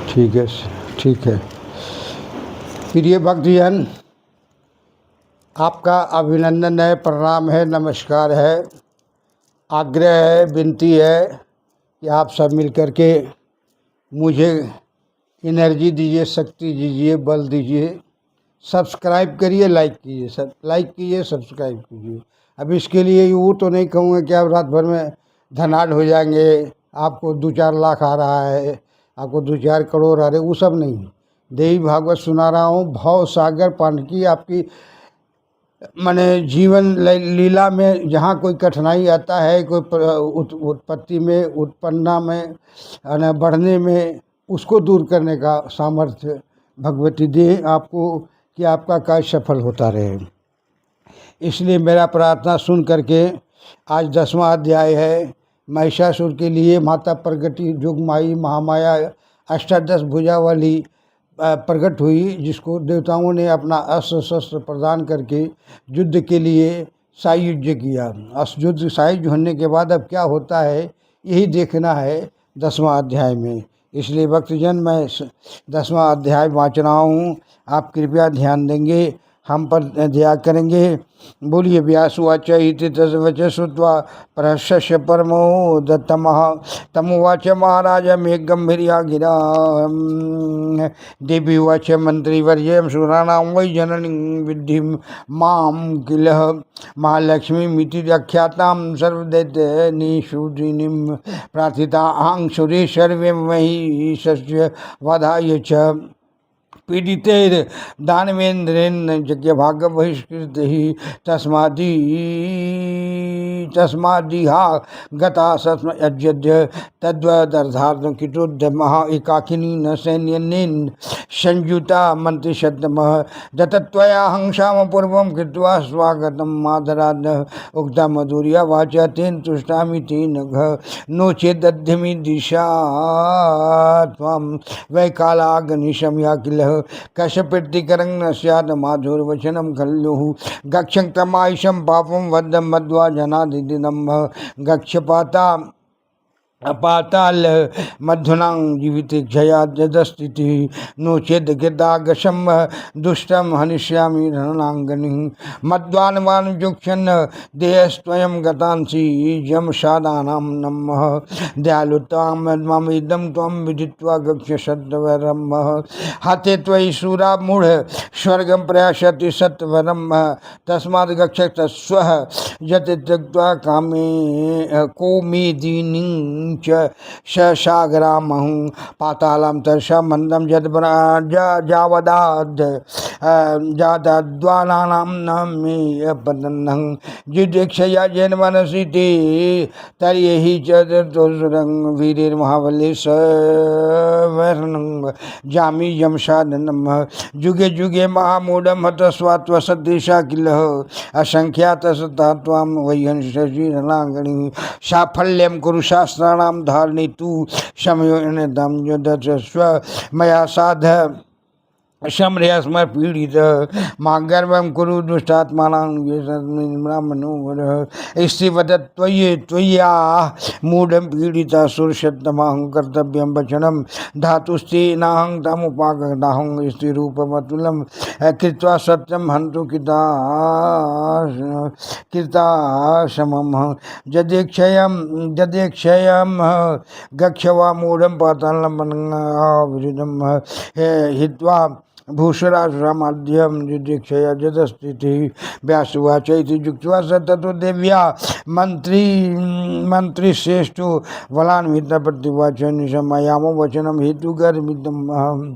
ठीक है, ठीक है। प्रिय भक्तजन, आपका अभिनंदन है, प्रणाम है, नमस्कार है। आग्रह है, विनती है कि आप सब मिल कर के मुझे एनर्जी दीजिए, शक्ति दीजिए, बल दीजिए। सब्सक्राइब करिए, लाइक कीजिए, सब लाइक कीजिए, सब्सक्राइब कीजिए। अब इसके लिए वो तो नहीं कहूँगा कि आप रात भर में धनाढ़ हो जाएंगे, आपको 2-4 लाख आ रहा है, आपको 2-4 करोड़ आ रहे, वो सब नहीं। देवी भागवत सुना रहा हूँ। भव सागर पान की आपकी माने जीवन लीला में जहाँ कोई कठिनाई आता है, कोई उत्पत्ति में, उत्पन्ना में, बढ़ने में, उसको दूर करने का सामर्थ्य भगवती दे आपको कि आपका कार्य सफल होता रहे। इसलिए मेरा प्रार्थना सुन करके, आज 10वां अध्याय है। महिषासुर के लिए माता प्रगति जोगमाई महामाया अष्टादश भुजा वाली प्रकट हुई, जिसको देवताओं ने अपना अस्त्र शस्त्र प्रदान करके युद्ध के लिए सायुज्य किया। युद्ध सायुज्य होने के बाद अब क्या होता है, यही देखना है 10वां अध्याय में। इसलिए भक्तजन, मैं 10वां अध्याय वाँच रहा हूँ, आप कृपया ध्यान देंगे, हम पर दया करेंगे। बोलिए व्यासुवाच इति तद्वच श्रुत्वा प्रहस्य परमो दत्तमः तमुवाच महाराज मे गंभीर्या गिरा देवी उवाच मंत्रीवर्य सुराणां वै जननी विद्धि मां किल महालक्ष्मीमिति व्याख्यातां सर्वदैत्यनिषूदिनीं प्रार्थितां सुरे सर्वे महिषस्य वधाय च पीड़ितेर दानवेन्द्रेण यज्ञ भाग बहिष्कृत ही तस्मादिहा गता सस्म यज्ञ तद्वदर्धार्थं किटोद्य महा एकाकिनी न सैन्यनेन संयुता मंत्रिशतमः दत्त्वया हंसाम पूर्वं कृत्वा स्वागतं मादराद उक्ता मधुर्या वाचा तेन तुष्टामि तेन घ नो चेदध्यमि दिशा त्वं वैकालाग्निशं या किल कश्यपिर्तिकरं न स्यात् माधुर्वचनं खल्युः गक्षं तमायुषं पापं वद्धं मध्वा जनादिदिनं गक्षपाता अपाताल मधुनां जीवित क्षया जदस्थिति नो चेद गिदागशम दुष्टम हनिष्यामि रणनांगनि मद्वानवान जुक्षन देहस्त्वयं गतांसि यमशादानां नमः दयालुतां मदमामिदं त्वं विदित्वा गक्षसद्वरं हते त्वयि शूरा मूढ़ स्वर्गं प्रयास्यति सत्वरं तस्माद् गक्षतस्वः यत् त्यक्त्वा कामे कोमेदिनीं सागरामहं पातालं तर्षा मंदम जावदाद जादद्वानानां नमे पदन्नं जिदेक्षया जैन मनसि ते तर्हि चतुर्सुरं वीरिर्महाबले सवर्णं जामि यमशादनं जुगे जुगे महामूढं हतस्वात्वसदृशा किल असंख्यातसता त्वां वैहंसशीरणाङ्गणी साफल्यं कुरु शास्त्राणां धारणे तु समयोनिदं युद्धस्व मया साध समरस्म पीड़ित मां गर्भं कुरु दुष्टात्मानां ब्राह्मणो स्त्रीवदत् त्वय्या मूढ़ं पीड़िता सुरशतमहं कर्तव्यं वचनं धातुस्ते नाहं तमुपागताहं स्त्रीरूपमतुलं कृत्वा सत्यं हन्तु कृताशमं जदेक्षयं गक्षवा मूढ़ं पातालं हित्वा भूषराश्रमाद्यं युधिक्षया जदस्थितिः व्यासुवाच इति जुक्त्वा स ततो देव्या मंत्रिश्रेष्ठो बलान्वितप्रत्युवाच निशमयामो वचनं हेतुगर्भितम्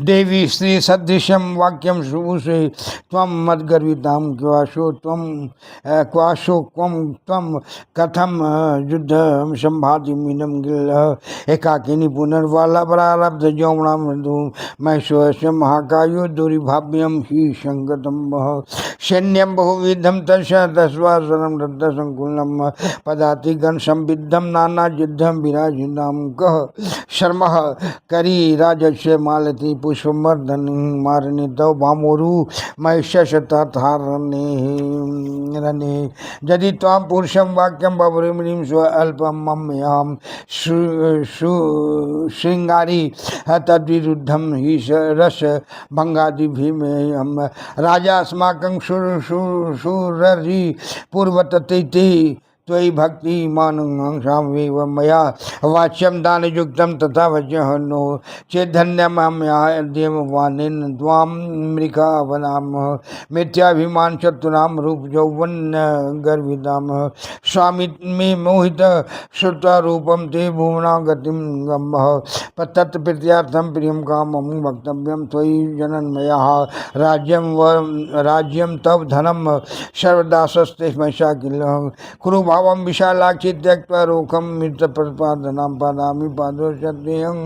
देवी स्त्री सदृशं वाक्यं शुभुषे त्वं मद्गर्वितां क्वाशो त्वं कथं युद्धं संभातिमिनं गिल एकाकिनी पुनर्वाला प्रारब्ध यौवना मृदु महेश्वरस्य महाकायो दुर्भाव्यं हि संगतं सैन्यं बहुविधं तस्वासनं रत्नसंकुलं पदाति गणसंविद्धं नानायुद्धं विराजितां कः शर्मः करी राजस्य माल मालती पुष्पमर्दनी मारणी तव भामोरु महिषशतधारणे रणे यदि त्वां पुरुषं वाक्यं बभ्रमिणीं स्व अल्पं मम्यां श्रृंगारी तद्विरुद्धं हि रस भंगादि भीमेयम् राजा अस्माकं शूररि पूर्वतते त्वयि भक्ति मानुषामेव मया वाच्यं दानयुक्तं तथा वज्रहनो चेद्धन्यमाम्याय देववानेन त्वां मृगावनामः मिथ्याभिमान चतुरां रूप यौवन्य गर्वितामः स्वामी मे मोहित श्रुत्वा रूपं ते भुवना गतिं गम्मः तत्प्रीत्यार्थं प्रियं कामं वक्तव्यं त्वयि जनन्मयः राज्यं तव धनं सर्वदासस्ते मैषा किल कुरु भावं विशालाक्षी त्यक्त्वा रोखं मित्रप्रतिपादनं पदामि पादोषद्वयं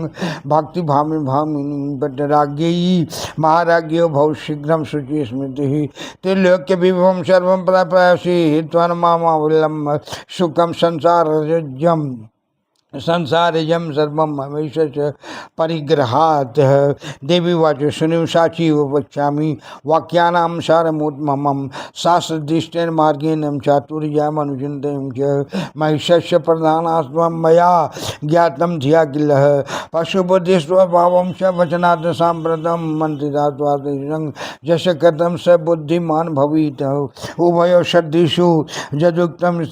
भक्तिभामि भामिनी भट्टराज्ञी महाराज्ञो भव शीघ्रं शुचि स्मृतिः त्रिलोक्यविभवं सर्वं प्राप्स्यसि त्वन्मामावलम्ब सुखं संसारजं सर्वं हमेशा परिग्रहात् देवी वाच सुनिं साची वक्ष्यामि वाक्यानां सारमुत्तमं शास्त्रदृष्टेन मार्गेण चातुर्यमनुचिन्तयं च महिषस्य प्रधानास्त्वं मया ज्ञातं धिया किल पशुबुद्धिस्वभावं च वचनात् साम्प्रतं मन्त्रितात्वादिशं यश कथं स बुद्धिमान् भवेत् उभयो सदृशु यदुक्तं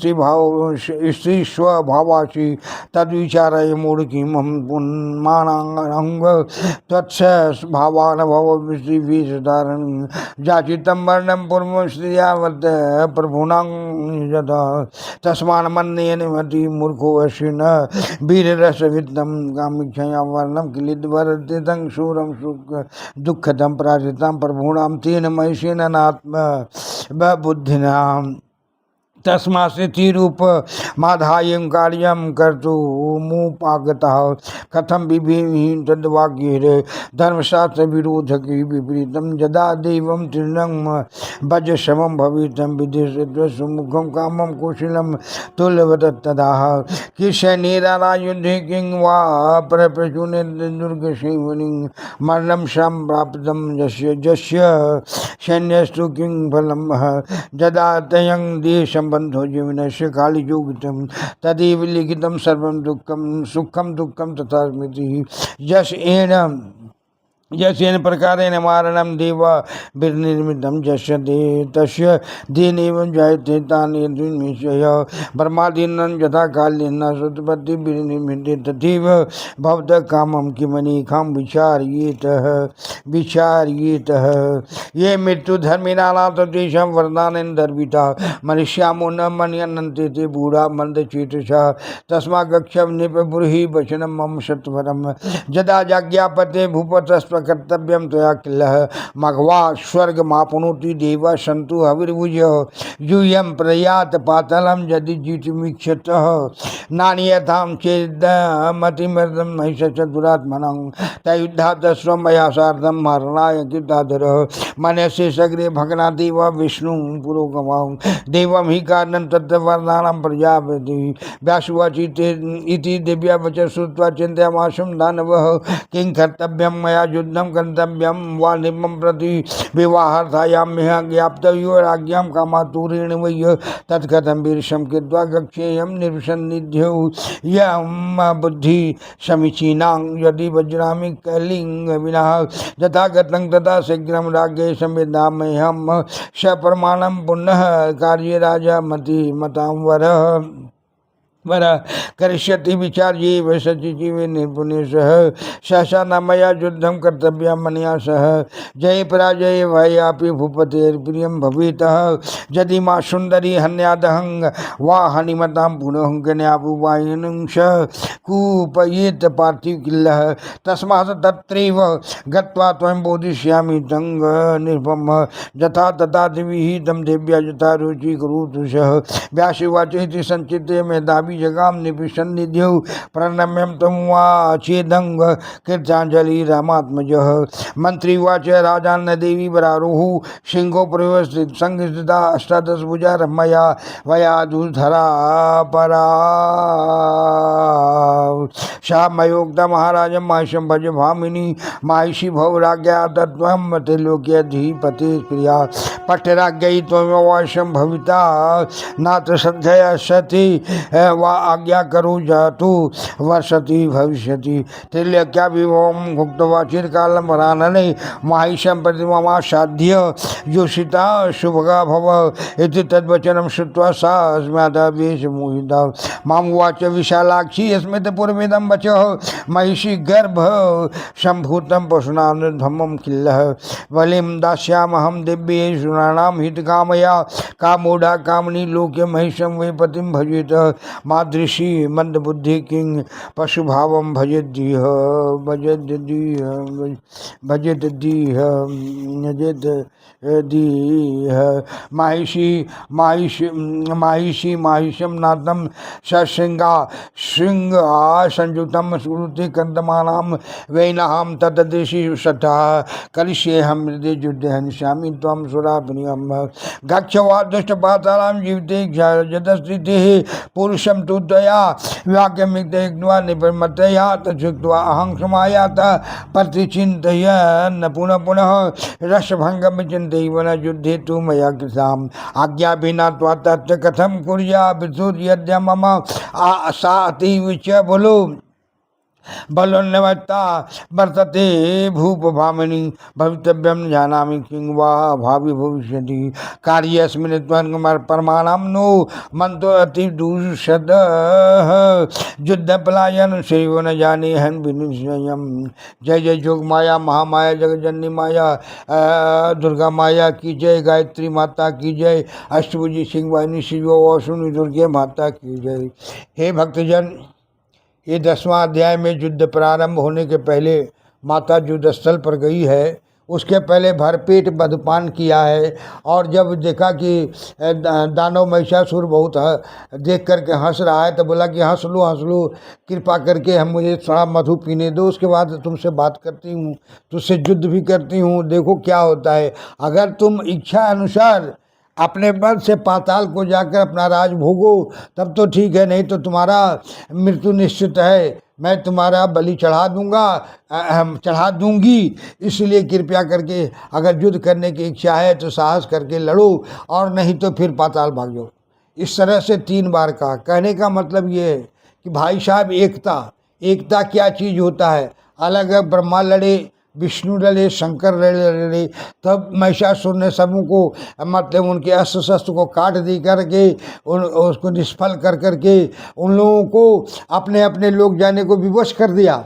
स्त्रीस्वभावासि तद्विचारय मूढकिमं पुन्मानांग तत्स भावान भव विषधारण जाचितं वर्णं पूर्वं श्रियावत प्रभुनां यदा तस्मान् मन्येन मति मूर्खो अश्विन वीररसवित्तं कामिक्षया वर्णं किलिद्वरतितं शूरं दुःखदं पराजितं प्रभुणां तेन महिषेन नात्म बुद्धिनाम् तस्मात् रूप माधायं कार्यं कर्तुमुपागतः कथं बिभेमि तद्वाक्यैः धर्मशास्त्रविरोधकी विपरीतं यदा देवं तृणं भज समं भवितं विदेशे सुमुखं कामं कुशलं तुल्यवदत्तदाः किशनेरायुद्धे किं वा प्रचुने दुर्गसेवनीं मरणं सम्प्राप्तं यस्य सैन्यस्तु किं फलं यदा तयं देशं बंधो जीवनस्य कालियुगितं तदेव लिखितं सर्वं दुःखं सुखं दुःखं तथा स्मृतिः यस्येन प्रकारेण मारणं देवा विनिर्मितं यस्य तस्य देनेवं जायते तानि द्विनिश्चय ब्रह्मादीनां यथा कालेन सुतपति विनिर्मिते तथैव भवतः कामं किमनेकां विचार्येतः ये मृत्युधर्मिणाः तेषां वरदानेन दर्पिता मनुष्यामो न मन्यन्ते ते बूढा मन्दचेतसः तस्मात् गच्छ नृपब्रूहि वचनं मम सत्वरं यदा जाज्ञापते भूपतस्त्व कर्तव्यं त्वया किल मघवा स्वर्गमाप्नोति देवा सन्तु हविर्भुज यूयं प्रयात पातलं यदि जितुमीक्षतः नान्यथां चेदमतिमर्दं महिषचतुरात्मनं तयुद्धातस्व मया सार्धं मरणाय कृताधरः मनसे सग्रे भगना देवा विष्णुं पुरोगमं देवं हि कारणं तत्त्ववर्णानां प्रजापति व्यासुवाचिते इति दिव्या वच श्रुत्वा चिन्तयामाशं दानवः किं कर्तव्यं मया युद्धं कर्तव्यं वा निम्नं प्रति विवाहार्थायाम्यः ज्ञाप्तव्यो राज्ञां कामातुरेण वै तत्कथं वीरशं कृत्वा गच्छेयं निर्विसन्निध्यो यं बुद्धि समीचीनां यदि वज्रामि कलिंग विना यथा गतं तथा शीघ्रं राज्ञे संविधाम्यहं सप्रमाणं पुनः कार्ये राजा मति मतां वर करिष्यति विचार्ये वसचिजीवे निर्पुणे सह सहसा न मया युद्धं कर्तव्यं मन्या सह जय पराजय भयापि भूपतेर्प्रियं भवेतः यदि मा सुन्दरी हन्यादहं वा हनिमतां पुनः कन्याभुवायनं स कूपयेत् पार्थिव किल्लः तस्मात् तत्रैव गत्वा त्वं बोधिष्यामि तं निर्भं यथा तथा विहितं देव्या यथा रुचि करोतु सः व्यासुवाच इति संचिते मेधावी जगाम निपिसन्निध्यो प्रणम्यं तमुवाचेदंग कीर्त्याञ्जलिरामात्मजः। मंत्री उवाच राजान्न देवी वरारोः सिंहो प्रवस्थित संस्थिता अष्टादशभुजा रमया वया दुर्धरा परा सा मयोक्ता महाराजं माहिषं भज भामिनी माहिषी भवराज्ञा तत्त्वं त्रिलोक्याधिपति प्रिया पट्टराज्ञै त्वमवश्यं भविता नात्र श्रद्धया सति वा आज्ञा करो जातु वर्षति भविष्यति त्रिलोक्या विभवं भुक्त्वा चिरकालं वरानने माहिषं प्रतिममा साध्य योषिता शुभगा भव इति तद्वचनं श्रुत्वा सा अस्मादावेशमोहिता माम् उवाच विशालाक्षी स्मितपूर्वेदं वचः महिषी गर्भ सम्भूतं पशुना निर्धमं किल्लः बलिं दास्यामहं दिव्ये सुराणां हितकामया कामोढा कामनी लोके महिषं वै पतिं भजेत मादृशी मंदबुद्धि किं पशुभावं भजेद्दीह भजेद्दीह भजेद्दीह भजेद्दीह माहिषं नादं सशृंगा श्रृंगा संयुतं श्रुति कंदमानां वैनाहं तदृशी सठा करिष्येऽहं हृदय युद्धे हनिष्यामि त्वं सुरापिनियं गच्छ वा दुष्टपातालां जीविते जदस्थितिः पुरुषं तु त्वया वाक्यमिक्त्वा निपरिमतया तच्छ्रुत्वा अहं समायात प्रतिचिन्तयन् पुनः पुनः रसभंगं चिन्तयैव न युद्धे तु मया कृताम् आज्ञा विना त्वा तत्र कथं कुर्या विधुर्यद्य मम सा अतीव च बोलो बलोन्नवत्ता वर्तते भूप भामिनी भवितव्यं जानामि किं वा भावी भविष्यति कार्यस्मिन् त्वं परमाणां नो मन्तो अति दूषदः युद्धपलायन शैव न जाने हन विनिश्चयम् जय जय जोग माया महामाया जगजननी माया दुर्गा माया की जय गायत्री माता की जय अष्टभुजी सिंह वाहिनी शिव वासुनी दुर्गे माता की जय। हे भक्तजन, ये 10वां अध्याय में युद्ध प्रारंभ होने के पहले माता युद्ध स्थल पर गई है। उसके पहले भरपेट मधुपान किया है और जब देखा कि दानव महिषासुर बहुत देख करके हंस रहा है तो बोला कि हंस लो कृपा करके हम मुझे थोड़ा मधु पीने दो, उसके बाद तुमसे बात करती हूँ, तुझसे युद्ध भी करती हूँ, देखो क्या होता है। अगर तुम इच्छा अनुसार अपने बल से पाताल को जाकर अपना राज भोगो तब तो ठीक है, नहीं तो तुम्हारा मृत्यु निश्चित है। मैं तुम्हारा बलि चढ़ा दूंगी, इसलिए कृपया करके अगर युद्ध करने की इच्छा है तो साहस करके लड़ो और नहीं तो फिर पाताल भाग जाओ। इस तरह से 3 बार कहा। कहने का मतलब ये है कि भाई साहब एकता क्या चीज़ होता है। अलग अलग ब्रह्मा लड़े, विष्णु लड़े, शंकर लड़े, तब महिषासुर ने सबों को मतलब उनके अस्त्र शस्त्र को काट दी करके उसको निष्फल कर करके उन लोगों को अपने अपने लोग जाने को विवश कर दिया।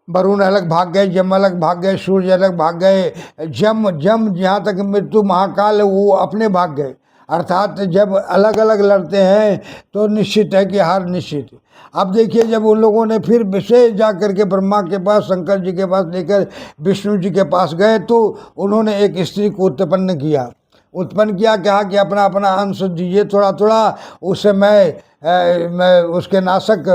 वरुण अलग भाग गए, जम अलग भाग गए, सूर्य अलग भाग गए, जम जहाँ तक मृत्यु महाकाल वो अपने भाग गए। अर्थात जब अलग अलग लड़ते हैं तो निश्चित है कि हार निश्चित। अब देखिए, जब उन लोगों ने फिर विशेष जा कर के ब्रह्मा के पास, शंकर जी के पास लेकर विष्णु जी के पास गए तो उन्होंने एक स्त्री को उत्पन्न किया, कहा कि अपना अपना अंश दीजिए थोड़ा थोड़ा, उससे मैं उसके नाशक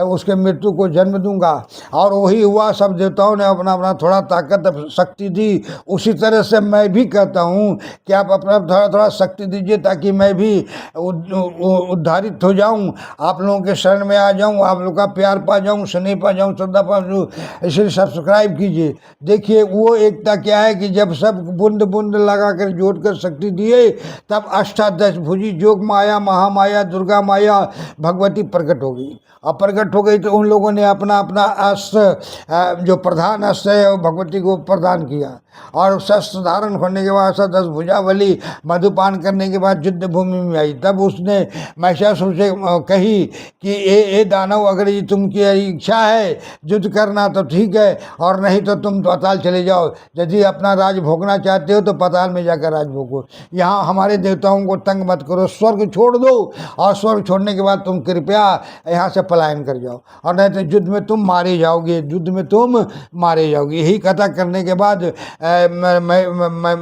उसके मृत्यु को जन्म दूंगा। और वही हुआ, सब देवताओं ने अपना अपना थोड़ा ताकत शक्ति दी। उसी तरह से मैं भी कहता हूँ कि आप अपना थोड़ा थोड़ा शक्ति दीजिए ताकि मैं भी उद्धारित हो जाऊँ, आप लोगों के शरण में आ जाऊँ, आप लोगों का प्यार पा जाऊँ, स्नेह पा जाऊँ, श्रद्धा पा जाऊँ। इसलिए सब्सक्राइब कीजिए। देखिए वो एकता क्या है कि जब सब बूंद बूंद लगा कर जोड़ कर शक्ति दिए तब अष्टादश भुजी जोग माया महामाया दुर्गा माया भगवती प्रकट हो गई। अब प्रकट हो गई तो उन लोगों ने अपना अपना अस्त्र जो प्रधान अस्त्र है वो भगवती को प्रदान किया। और शस्त्र धारण होने के बाद 10 भुजावली मधुपान करने के बाद युद्ध भूमि में आई। तब उसने महिषासुर से कही कि ए दानव, अगर ये तुमकी इच्छा है युद्ध करना तो ठीक है, और नहीं तो तुम पाताल चले जाओ। यदि अपना राज भोगना चाहते हो तो पाताल में जाकर राज भोगो, यहाँ हमारे देवताओं को तंग मत करो, स्वर्ग छोड़ दो। और स्वर्ग छोड़ने के बाद तुम कृपया यहाँ से पलायन कर जाओ, और नहीं तो युद्ध में तुम मारे जाओगे, युद्ध में तुम मारे जाओगे। यही कथा करने के बाद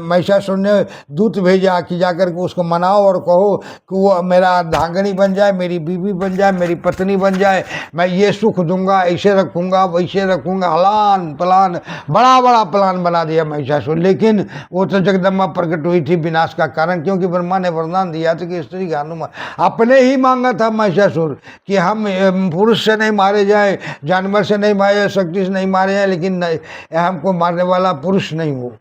महिषासुर ने दूत भेजा कि जाकर के उसको मनाओ और कहो कि वो मेरा धांगनी बन जाए, मेरी बीवी बन जाए, मेरी पत्नी बन जाए, मैं ये सुख दूंगा, ऐसे रखूंगा, वैसे रखूंगा। हलान प्लान, बड़ा बड़ा प्लान बना दिया महिषासुर। लेकिन वो तो जगदम्बा प्रकट हुई थी विनाश का कारण, क्योंकि ब्रह्मा ने वरदान दिया था कि स्त्री का हनुमान अपने ही मांगा था महिषासुर कि हम पुरुष से नहीं मारे जाए, जानवर से नहीं मारे जाए, शक्ति से नहीं मारे जाए, लेकिन हमको मारने वाला पुरुष नहीं हो।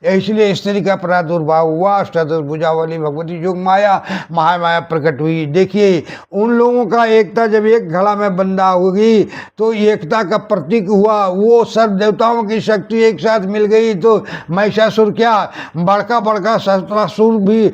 इसलिए स्त्री का प्रादुर्भाव हुआ। अष्टादश भुजा वाली भगवती योग माया महामाया प्रकट हुई। देखिए उन लोगों का एकता, जब एक घड़ा में बंदा होगी तो एकता का प्रतीक हुआ। वो सर्व देवताओं की शक्ति एक साथ मिल गई तो महिषासुर क्या बड़का बड़का शस्त्रासुर भी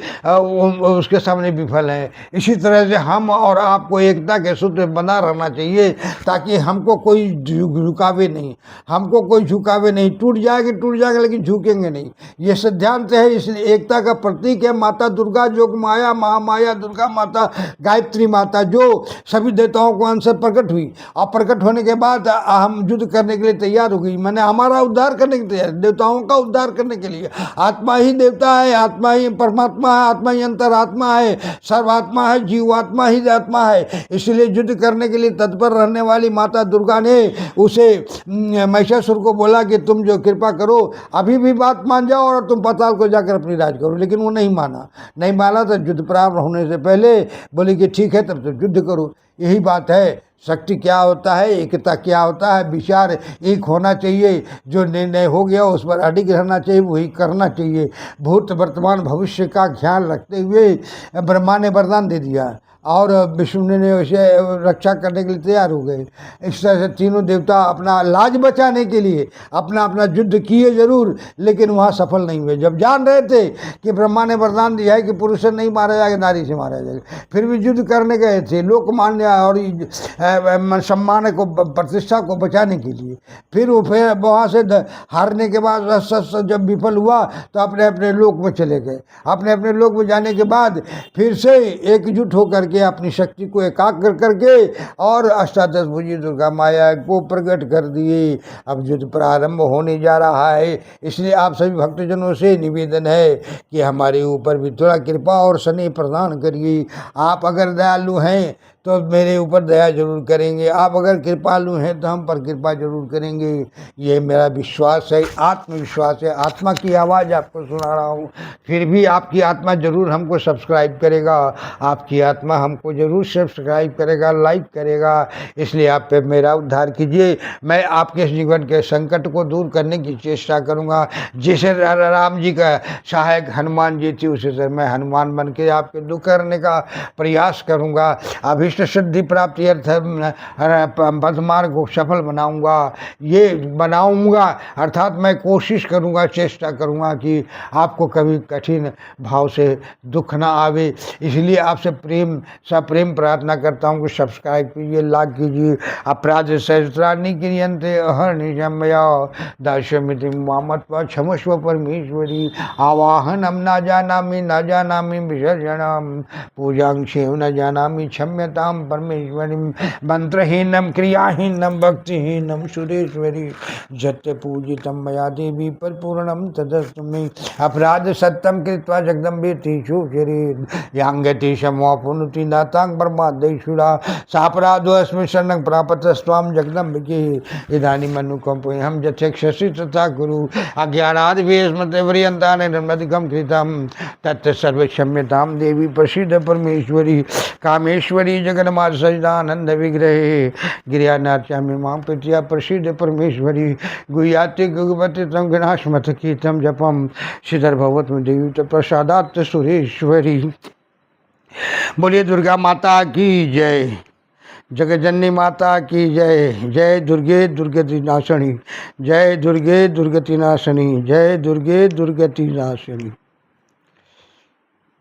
उसके सामने विफल है। इसी तरह से हम और आपको एकता के सूत्र बना रहना चाहिए, ताकि हमको कोई झुकावे नहीं, हमको कोई झुकावे नहीं। टूट जाएगा लेकिन झुकेंगे नहीं, ये सिद्धांत है। इसलिए एकता का प्रतीक है माता दुर्गा, जोग माया, महामाया दुर्गा माता, गायत्री माता, जो सभी देवताओं को अंश प्रकट हुई। और प्रकट होने के बाद हम युद्ध करने के लिए तैयार हो गई, मैंने हमारा उद्धार करने के तैयार, देवताओं का उद्धार करने के लिए। आत्मा ही देवता है, आत्मा ही परमात्मा है, आत्मा ही अंतरात्मा है, सर्वात्मा है, जीवात्मा ही आत्मा है। इसलिए युद्ध करने के लिए तत्पर रहने वाली माता दुर्गा ने उसे महिषासुर को बोला कि तुम जो कृपा करो, अभी भी बात मान जाओ और तुम पाताल को जाकर अपनी राज करो। लेकिन वो नहीं माना तो युद्ध प्रारंभ होने से पहले बोली कि ठीक है तब तो युद्ध करो। यही बात है, शक्ति क्या होता है, एकता क्या होता है, विचार एक होना चाहिए। जो निर्णय हो गया उस पर अडिग रहना चाहिए, वही करना चाहिए। भूत वर्तमान भविष्य का ख्याल रखते हुए ब्रह्मा ने वरदान दे दिया और विष्णु ने उसे रक्षा करने के लिए तैयार हो गए। इस तरह से तीनों देवता अपना लाज बचाने के लिए अपना अपना युद्ध किए जरूर, लेकिन वहाँ सफल नहीं हुए। जब जान रहे थे कि ब्रह्मा ने वरदान दिया है कि पुरुष से नहीं मारा जाएगा, नारी से मारा जाएगा, फिर भी युद्ध करने गए थे लोकमान्य और सम्मान को, प्रतिष्ठा को बचाने के लिए। फिर वहाँ से हारने के बाद जब विफल हुआ तो अपने अपने लोक में चले गए। अपने अपने लोक में जाने के बाद फिर से एकजुट होकर के अपनी शक्ति को एकाग्र करके और अष्टादश भुजी दुर्गा माया को प्रकट कर दिए। अब युद्ध प्रारंभ होने जा रहा है, इसलिए आप सभी भक्तजनों से निवेदन है कि हमारे ऊपर भी थोड़ा कृपा और स्नेह प्रदान करिए। आप अगर दयालु हैं तो मेरे ऊपर दया जरूर करेंगे, आप अगर कृपालु हैं तो हम पर कृपा जरूर करेंगे। ये मेरा विश्वास है, आत्मविश्वास है। आत्मा की आवाज़ आपको सुना रहा हूँ, फिर भी आपकी आत्मा जरूर हमको सब्सक्राइब करेगा, आपकी आत्मा हमको जरूर सब्सक्राइब करेगा, लाइक करेगा। इसलिए आप पे मेरा उद्धार कीजिए। मैं आपके जीवन के संकट को दूर करने की चेष्टा करूँगा। जैसे राम जी का सहायक हनुमान जी थी, उसी तरह मैं हनुमान बन के आपके दुख करने का प्रयास करूँगा। अभी सिद्धि प्राप्ति अर्थ पथमार्ग को सफल बनाऊंगा, अर्थात मैं कोशिश करूंगा, चेष्टा करूंगा कि आपको कभी कठिन भाव से दुख ना आवे। इसलिए आपसे सप्रेम प्रार्थना करता हूं कि सब्सक्राइब कीजिए, लाइक कीजिए। अपराध सहस्राणि क्रियन्ते अहर्निशमया दास्यमिति मामत्वा क्षमस्व परमेश्वरी। आवाहनम न जानामि विसर्जनम पूजां शिव न जानामि क्षम्यतां परमेश्वरी। मंत्रहीनम क्रियाहीनम भक्तिहीनम सुरेश्वरी। जत्य पूजितम मया देवी परिपूर्णम तदस्तु मे। अपराध सत्यम कृत्वा जगदम्बेति शोचरेत् यांगति समवापुनुति नातांग परमादेशुरा। सापराधो अस्मि शरणं प्रापतस्त्वां जगदम्बिके। इदानीं अनुकंपयामि यथेक्षसि तथा कुरु। अज्ञानाद् विस्मृते पर्यन्तानि निर्मदिकं कृतं तत् सर्व क्षम्यतां देवी प्रसीद परमेश्वरी। कामेश्वरी जगन्माता सचिदानंद विग्रहे गिरियानाचामि मां प्रीत्या प्रसीद परमेश्वरी। गुह्याति गुगवति तम गणाश्मथ कीर्तम जपम सिद्धर भगवत देवी प्रसादात् सुरेश्वरी। बोलिए दुर्गा माता की जय, जगजननी माता की जय। जय दुर्गे दुर्गति नाशनी, जय दुर्गे दुर्गति नाशनी, जय दुर्गे दुर्गति नाशनी।